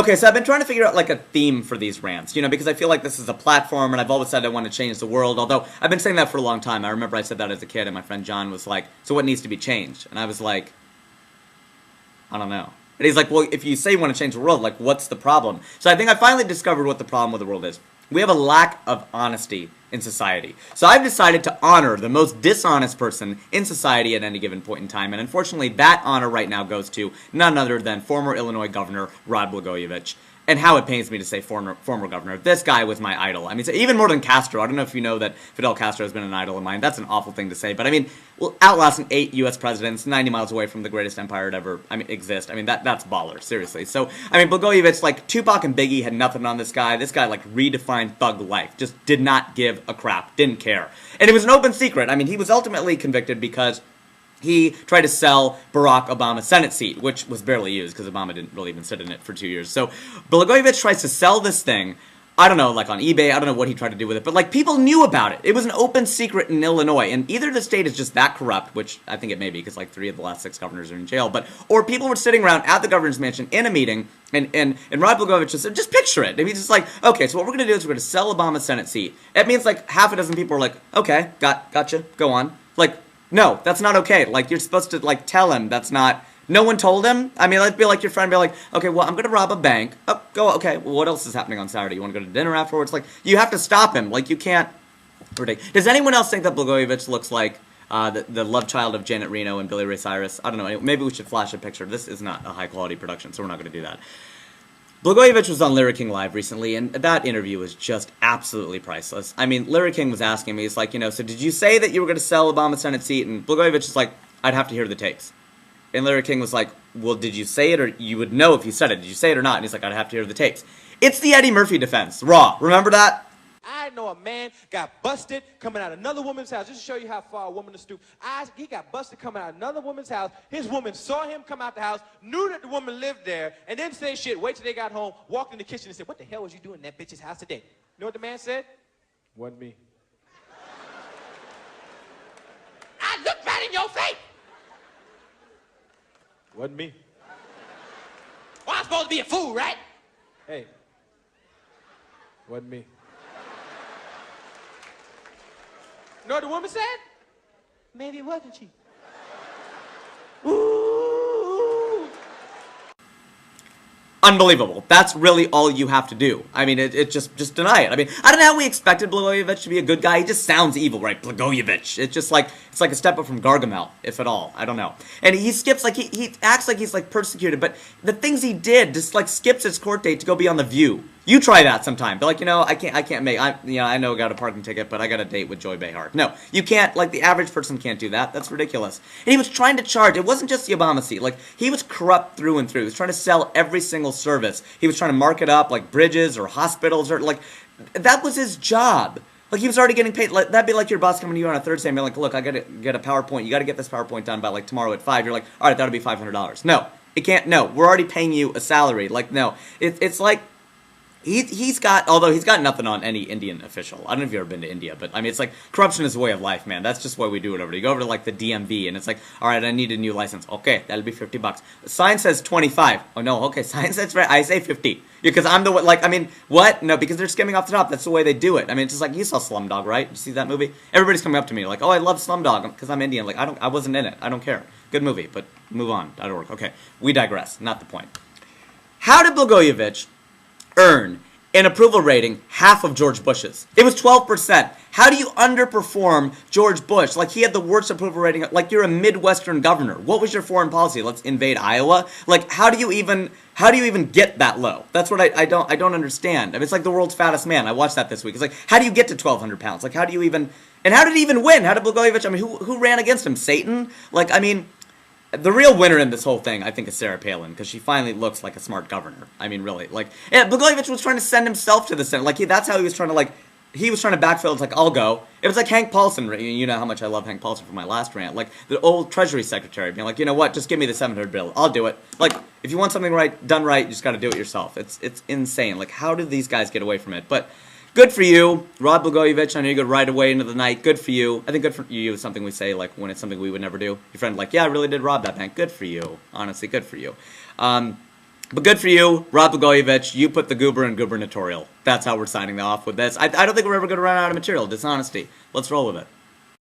Okay, so I've been trying to figure out like a theme for these rants, because I feel like this is a platform, and I've always said I want to change the world, although I've been saying that for a long time. I remember I said that as a kid, and my friend John was like, so what needs to be changed? And I was like, I don't know. And he's like, well, if you say you want to change the world, like, what's the problem? So I think I finally discovered what the problem with the world is. We have a lack of honesty in society. So I've decided to honor the most dishonest person in society at any given point in time, and unfortunately that honor right now goes to none other than former Illinois Governor Rod Blagojevich. And how it pains me to say former governor. This guy was my idol. I mean, even more than Castro. I don't know if you know that Fidel Castro has been an idol of mine. That's an awful thing to say. But I mean, well, outlasting 8 U.S. presidents, 90 miles away from the greatest empire to ever exist. I mean, that's baller, seriously. So, I mean, Blagojevich, like, Tupac and Biggie had nothing on this guy. This guy, like, redefined thug life. Just did not give a crap. Didn't care. And it was an open secret. I mean, he was ultimately convicted because he tried to sell Barack Obama's Senate seat, which was barely used because Obama didn't really even sit in it for 2 years. So Blagojevich tries to sell this thing, I don't know, like on eBay, I don't know what he tried to do with it, but like people knew about it. It was an open secret in Illinois, and either the state is just that corrupt, which I think it may be because like 3 of the last 6 governors are in jail, or people were sitting around at the governor's mansion in a meeting, and Rod Blagojevich just said, just picture it. And he's just like, okay, so what we're going to do is we're going to sell Obama's Senate seat. It means like half a dozen people are like, okay, gotcha, go on. Like, no, that's not okay. Like, you're supposed to, like, tell him that's not... No one told him? I mean, let's be like your friend, be like, okay, well, I'm going to rob a bank. Oh, go, okay, well, what else is happening on Saturday? You want to go to dinner afterwards? Like, you have to stop him. Like, you can't... Ridiculous. Does anyone else think that Blagojevich looks like the love child of Janet Reno and Billy Ray Cyrus? I don't know. Maybe we should flash a picture. This is not a high-quality production, so we're not going to do that. Blagojevich was on Larry King Live recently, and that interview was just absolutely priceless. I mean, Larry King was asking me, he's like, so did you say that you were going to sell Obama's Senate seat? And Blagojevich is like, I'd have to hear the tapes. And Larry King was like, well, did you say it, or you would know if you said it? Did you say it or not? And he's like, I'd have to hear the tapes. It's the Eddie Murphy defense. Raw. Remember that? I know a man got busted coming out of another woman's house. Just to show you how far a woman is stoop. He got busted coming out of another woman's house. His woman saw him come out the house, knew that the woman lived there, and didn't say shit. Wait till they got home, walked in the kitchen and said, what the hell was you doing in that bitch's house today? You know what the man said? Wasn't me. I looked right in your face. Wasn't me. Well, I'm supposed to be a fool, right? Hey. Wasn't me. You know what the woman said? Maybe it wasn't she. Ooh. Unbelievable. That's really all you have to do. I mean, it just deny it. I mean, I don't know how we expected Blagojevich to be a good guy. He just sounds evil, right? Blagojevich. It's just like, it's like a step up from Gargamel, if at all. I don't know. And he skips, like, he acts like he's, like, persecuted, but the things he did, just, like, skips his court date to go be on The View. You try that sometime. Be like, I can't make, I know I got a parking ticket, but I got a date with Joy Behar. No, you can't, like, the average person can't do that. That's ridiculous. And he was trying to charge, it wasn't just the Obama seat, like, he was corrupt through and through. He was trying to sell every single service. He was trying to mark it up, like, bridges or hospitals, or, like, that was his job. Like, he was already getting paid. Like, that'd be like your boss coming to you on a Thursday and being like, look, I gotta get a PowerPoint. You gotta get this PowerPoint done by, like, tomorrow at 5. You're like, all right, that'll be $500. No, it can't, no, we're already paying you a salary. Like, no, it's like, he's got nothing on any Indian official. I don't know if you've ever been to India, but I mean, it's like, corruption is a way of life, man. That's just why we do it over there. You go over to like the DMV, and it's like, all right, I need a new license. Okay, that'll be $50. The sign says 25. Oh no, okay, sign says right. I say 50 because I'm the one. Like, I mean, what? No, because they're skimming off the top. That's the way they do it. I mean, it's just like, you saw Slumdog, right? You see that movie? Everybody's coming up to me like, oh, I love Slumdog because I'm Indian. Like, I wasn't in it. I don't care. Good movie, but move on. .org. Okay, we digress. Not the point. How did Blagojevich earn an approval rating half of George Bush's? It was 12%. How do you underperform George Bush? Like, he had the worst approval rating. Like, you're a Midwestern governor. What was your foreign policy? Let's invade Iowa? Like, how do you even get that low? That's what I don't understand. I mean, it's like The World's Fattest Man. I watched that this week. It's like, how do you get to 1,200 pounds? Like, how do you even, and how did he even win? How did Blagojevich, I mean, who ran against him? Satan? Like, I mean, the real winner in this whole thing, I think, is Sarah Palin, because she finally looks like a smart governor. I mean, really. Like, yeah, Blagojevich was trying to send himself to the Senate. Like, that's how he was trying to, like, he was trying to backfill. It's like, I'll go. It was like Hank Paulson. You know how much I love Hank Paulson from my last rant. Like, the old Treasury Secretary being like, you know what, just give me the 700 bill. I'll do it. Like, if you want something done right, you just got to do it yourself. It's insane. Like, how did these guys get away from it? But good for you, Rod Blagojevich. I know you go right away into the night. Good for you. I think good for you is something we say, like, when it's something we would never do. Your friend, like, yeah, I really did rob that bank. Good for you. Honestly, good for you. But good for you, Rod Blagojevich. You put the goober in gubernatorial. That's how we're signing off with this. I don't think we're ever going to run out of material. Dishonesty. Let's roll with it.